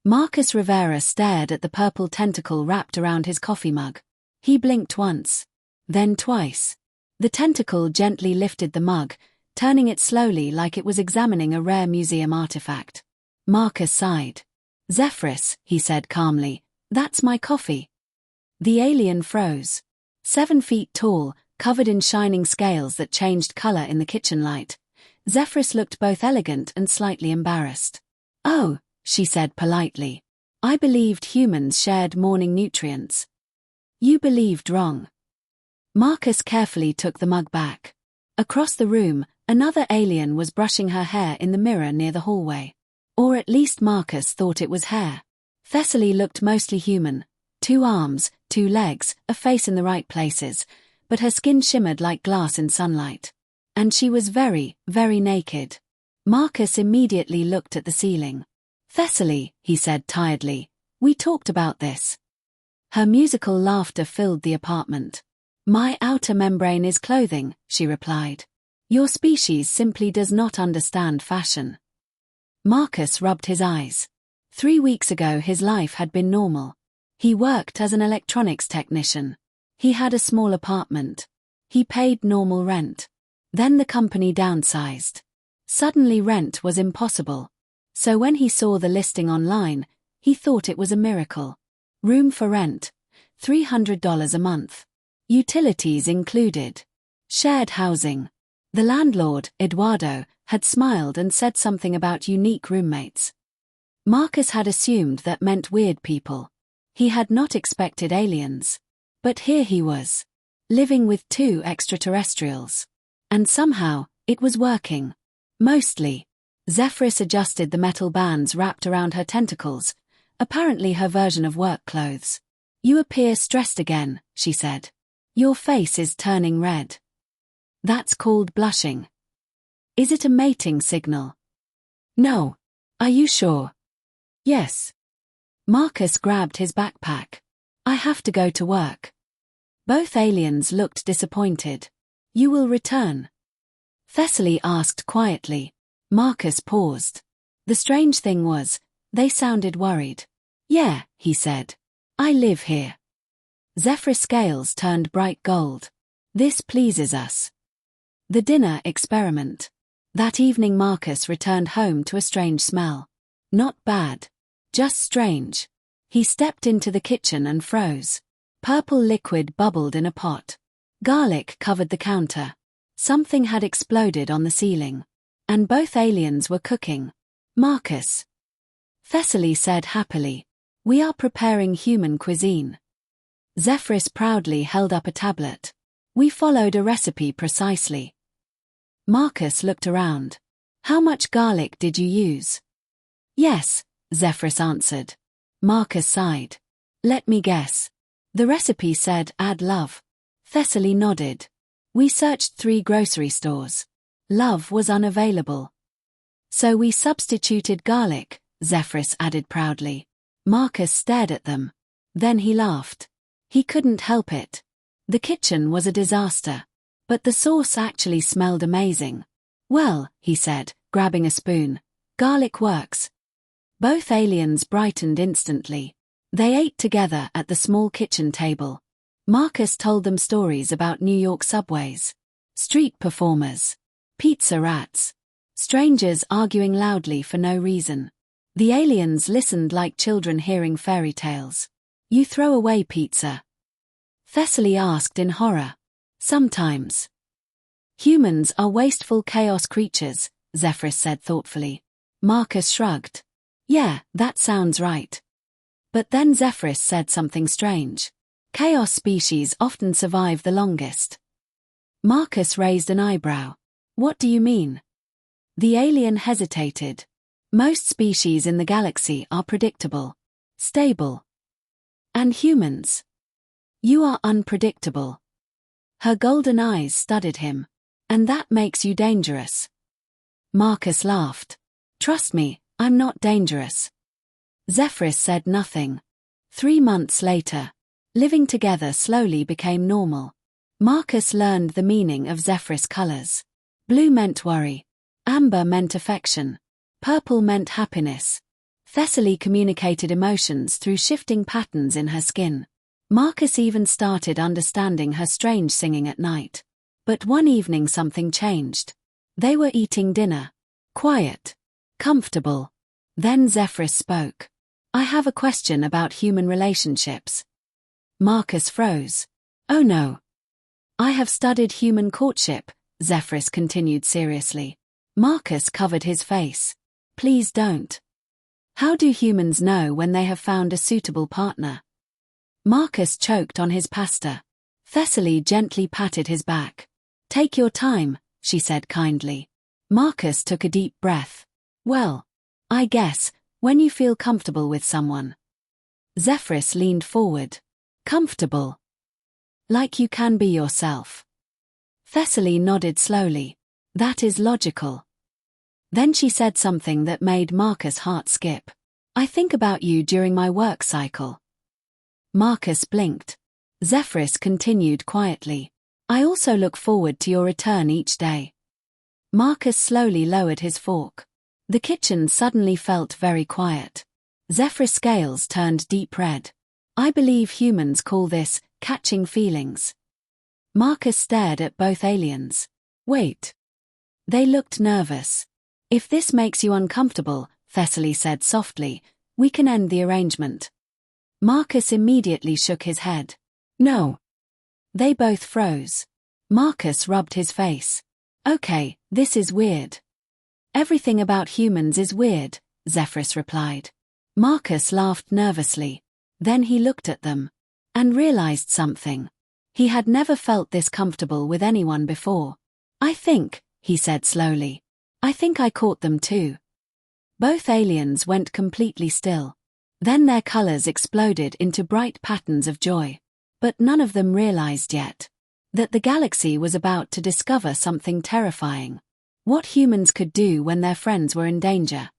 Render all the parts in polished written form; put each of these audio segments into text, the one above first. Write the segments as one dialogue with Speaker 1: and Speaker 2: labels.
Speaker 1: Marcus Rivera stared at the purple tentacle wrapped around his coffee mug. He blinked once, then twice. The tentacle gently lifted the mug, turning it slowly like it was examining a rare museum artifact. Marcus sighed. "Zephyrus," he said calmly, "that's my coffee." The alien froze. 7 feet tall, covered in shining scales that changed color in the kitchen light, Zephyrus looked both elegant and slightly embarrassed. "Oh," she said politely. "I believed humans shared morning nutrients." "You believed wrong." Marcus carefully took the mug back. Across the room, another alien was brushing her hair in the mirror near the hallway. Or at least Marcus thought it was hair. Thessaly looked mostly human. 2 arms, 2 legs, a face in the right places, but her skin shimmered like glass in sunlight. And she was very, very naked. Marcus immediately looked at the ceiling. "Thessaly," he said tiredly, "we talked about this." Her musical laughter filled the apartment. "My outer membrane is clothing," she replied. "Your species simply does not understand fashion." Marcus rubbed his eyes. 3 weeks ago his life had been normal. He worked as an electronics technician. He had a small apartment. He paid normal rent. Then the company downsized. Suddenly rent was impossible. So when he saw the listing online, he thought it was a miracle. Room for rent, $300 a month. Utilities included. Shared housing. The landlord, Eduardo, had smiled and said something about unique roommates. Marcus had assumed that meant weird people. He had not expected aliens. But here he was, living with 2 extraterrestrials. And somehow, it was working. Mostly. Zephyrus adjusted the metal bands wrapped around her tentacles, apparently her version of work clothes. "You appear stressed again," she said. "Your face is turning red." "That's called blushing." "Is it a mating signal?" "No." "Are you sure?" "Yes." Marcus grabbed his backpack. "I have to go to work." Both aliens looked disappointed. "You will return?" Thessaly asked quietly. Marcus paused. The strange thing was, they sounded worried. "Yeah," he said. "I live here." Zephyrus' scales turned bright gold. "This pleases us." The dinner experiment. That evening Marcus returned home to a strange smell. Not bad. Just strange. He stepped into the kitchen and froze. Purple liquid bubbled in a pot. Garlic covered the counter. Something had exploded on the ceiling. And both aliens were cooking. "Marcus," Thessaly said happily, "we are preparing human cuisine." Zephyrus proudly held up a tablet. "We followed a recipe precisely." Marcus looked around. "How much garlic did you use?" "Yes," Zephyrus answered. Marcus sighed. "Let me guess. The recipe said add love." Thessaly nodded. "We searched 3 grocery stores. Love was unavailable. So we substituted garlic," Zephyrus added proudly. Marcus stared at them. Then he laughed. He couldn't help it. The kitchen was a disaster. But the sauce actually smelled amazing. "Well," he said, grabbing a spoon, "garlic works." Both aliens brightened instantly. They ate together at the small kitchen table. Marcus told them stories about New York subways, street performers, pizza rats, strangers arguing loudly for no reason. The aliens listened like children hearing fairy tales. "You throw away pizza?" Thessaly asked in horror. "Sometimes." "Humans are wasteful chaos creatures," Zephyrus said thoughtfully. Marcus shrugged. "Yeah, that sounds right." But then Zephyrus said something strange. "Chaos species often survive the longest." Marcus raised an eyebrow. "What do you mean?" The alien hesitated. "Most species in the galaxy are predictable, stable. And humans? You are unpredictable." Her golden eyes studied him. "And that makes you dangerous." Marcus laughed. "Trust me, I'm not dangerous." Zephyrus said nothing. 3 months later, living together slowly became normal. Marcus learned the meaning of Zephyrus' colors. Blue meant worry. Amber meant affection. Purple meant happiness. Thessaly communicated emotions through shifting patterns in her skin. Marcus even started understanding her strange singing at night. But one evening something changed. They were eating dinner. Quiet. Comfortable. Then Zephyrus spoke. I have a question about human relationships. Marcus froze. Oh no. I have studied human courtship, Zephyrus continued seriously. Marcus covered his face. Please don't. How do humans know when they have found a suitable partner? Marcus choked on his pasta. Thessaly gently patted his back. Take your time, she said kindly. Marcus took a deep breath. Well, I guess, when you feel comfortable with someone. Zephyrus leaned forward. Comfortable. Like you can be yourself. Thessaly nodded slowly. That is logical. Then she said something that made Marcus' heart skip. I think about you during my work cycle. Marcus blinked. Zephyrus continued quietly. I also look forward to your return each day. Marcus slowly lowered his fork. The kitchen suddenly felt very quiet. Zephyrus' scales turned deep red. I believe humans call this catching feelings. Marcus stared at both aliens. Wait. They looked nervous. If this makes you uncomfortable, Thessaly said softly, we can end the arrangement. Marcus immediately shook his head. No. They both froze. Marcus rubbed his face. Okay, this is weird. Everything about humans is weird, Zephyrus replied. Marcus laughed nervously. Then he looked at them. And realized something. He had never felt this comfortable with anyone before. I think, he said slowly. I think I caught them too. Both aliens went completely still. Then their colors exploded into bright patterns of joy. But none of them realized yet that the galaxy was about to discover something terrifying. What humans could do when their friends were in danger.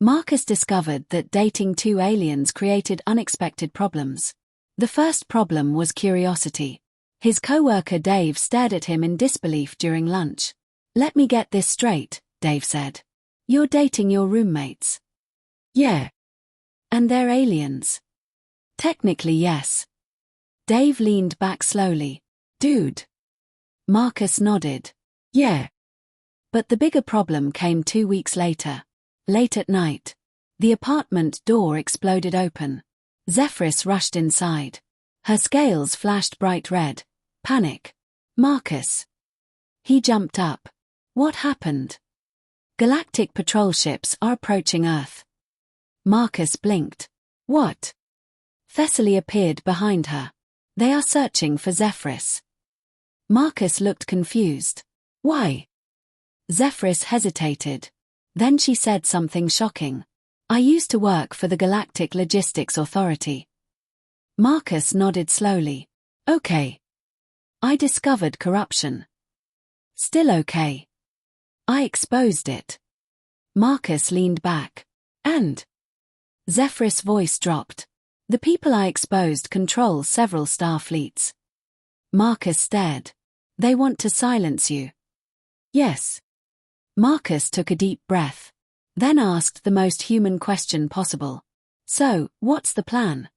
Speaker 1: Marcus discovered that dating two aliens created unexpected problems. The first problem was curiosity. His coworker Dave stared at him in disbelief during lunch. Let me get this straight, Dave said. You're dating your roommates. Yeah. And they're aliens. Technically yes. Dave leaned back slowly. Dude. Marcus nodded. Yeah. But the bigger problem came 2 weeks later. Late at night. The apartment door exploded open. Zephyrus rushed inside. Her scales flashed bright red. Panic. Marcus. He jumped up. What happened? Galactic patrol ships are approaching Earth. Marcus blinked. What? Thessaly appeared behind her. They are searching for Zephyrus. Marcus looked confused. Why? Zephyrus hesitated. Then she said something shocking. I used to work for the Galactic Logistics Authority. Marcus nodded slowly. Okay. I discovered corruption. Still okay. I exposed it. Marcus leaned back. And? Zephyrus' voice dropped. The people I exposed control several star fleets. Marcus stared. They want to silence you. Yes. Marcus took a deep breath. Then asked the most human question possible. So, what's the plan?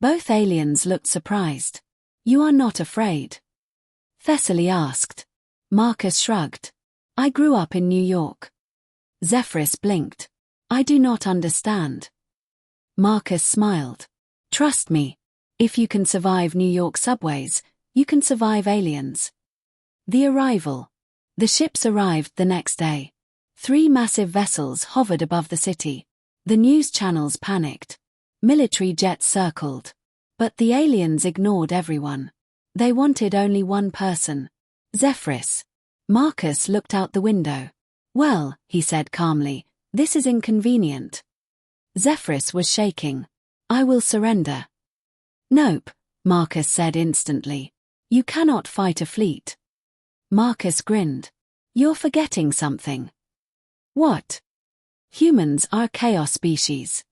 Speaker 1: Both aliens looked surprised. You are not afraid? Thessaly asked. Marcus shrugged. I grew up in New York. Zephyrus blinked. I do not understand. Marcus smiled. Trust me. If you can survive New York subways, you can survive aliens. The arrival. The ships arrived the next day. 3 massive vessels hovered above the city. The news channels panicked. Military jets circled. But the aliens ignored everyone. They wanted only one person. Zephyrus. Marcus looked out the window. Well, he said calmly, this is inconvenient. Zephyrus was shaking. I will surrender. Nope, Marcus said instantly. You cannot fight a fleet. Marcus grinned. You're forgetting something. What? Humans are a chaos species.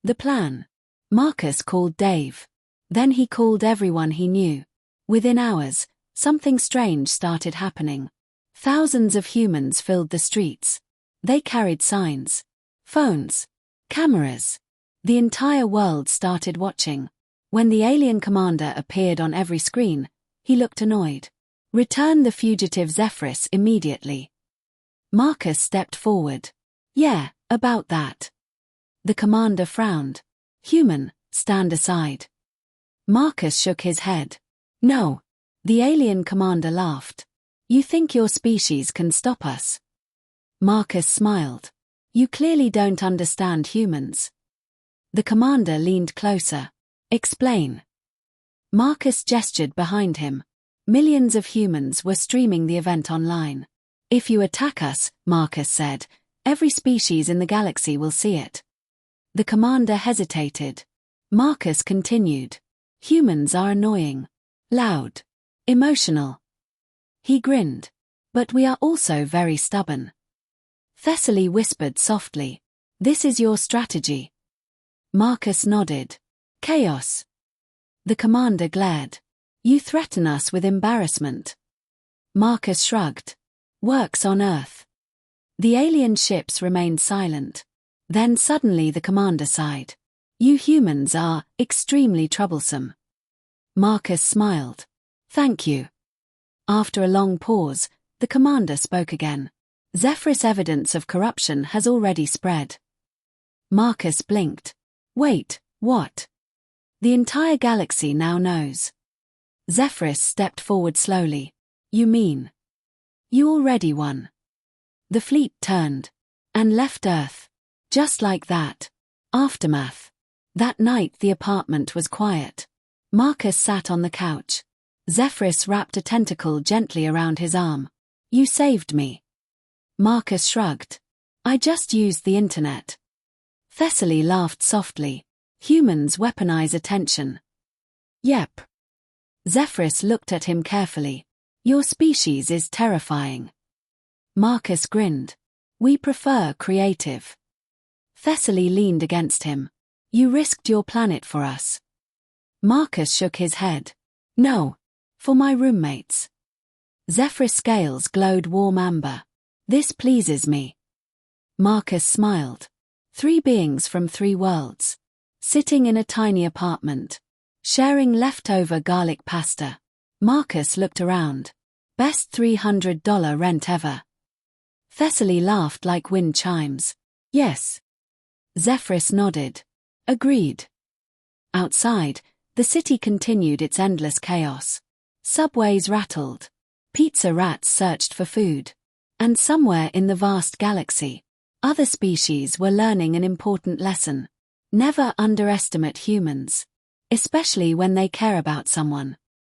Speaker 1: The plan. Marcus called Dave. Then he called everyone he knew. Within hours, something strange started happening. Thousands of humans filled the streets. They carried signs. Phones. Cameras. The entire world started watching. When the alien commander appeared on every screen, he looked annoyed. Return the fugitive Zephyrus immediately. Marcus stepped forward. Yeah, about that. The commander frowned. Human, stand aside. Marcus shook his head. No. The alien commander laughed. You think your species can stop us? Marcus smiled. You clearly don't understand humans. The commander leaned closer. Explain. Marcus gestured behind him. Millions of humans were streaming the event online. If you attack us, Marcus said, every species in the galaxy will see it. The commander hesitated. Marcus continued. Humans are annoying. Loud. Emotional. He grinned. But we are also very stubborn. Thessaly whispered softly. This is your strategy. Marcus nodded. Chaos. The commander glared. You threaten us with embarrassment. Marcus shrugged. Works on Earth. The alien ships remained silent. Then suddenly the commander sighed. You humans are extremely troublesome. Marcus smiled. Thank you. After a long pause, the commander spoke again. Zephyrus evidence of corruption has already spread. Marcus blinked. Wait, what? The entire galaxy now knows. Zephyrus stepped forward slowly. You mean? You already won. The fleet turned. And left Earth. Just like that. Aftermath. That night the apartment was quiet. Marcus sat on the couch. Zephyrus wrapped a tentacle gently around his arm. You saved me. Marcus shrugged. I just used the internet. Thessaly laughed softly. Humans weaponize attention. Yep. Zephyrus looked at him carefully. Your species is terrifying. Marcus grinned. We prefer creative. Thessaly leaned against him. You risked your planet for us. Marcus shook his head. No. For my roommates. Zephyrus' scales glowed warm amber. This pleases me. Marcus smiled. 3 beings from 3 worlds. Sitting in a tiny apartment. Sharing leftover garlic pasta. Marcus looked around. Best $300 rent ever. Thessaly laughed like wind chimes. Yes. Zephyrus nodded. Agreed. Outside, the city continued its endless chaos. Subways rattled. Pizza rats searched for food. And somewhere in the vast galaxy, other species were learning an important lesson. Never underestimate humans. Especially when they care about someone.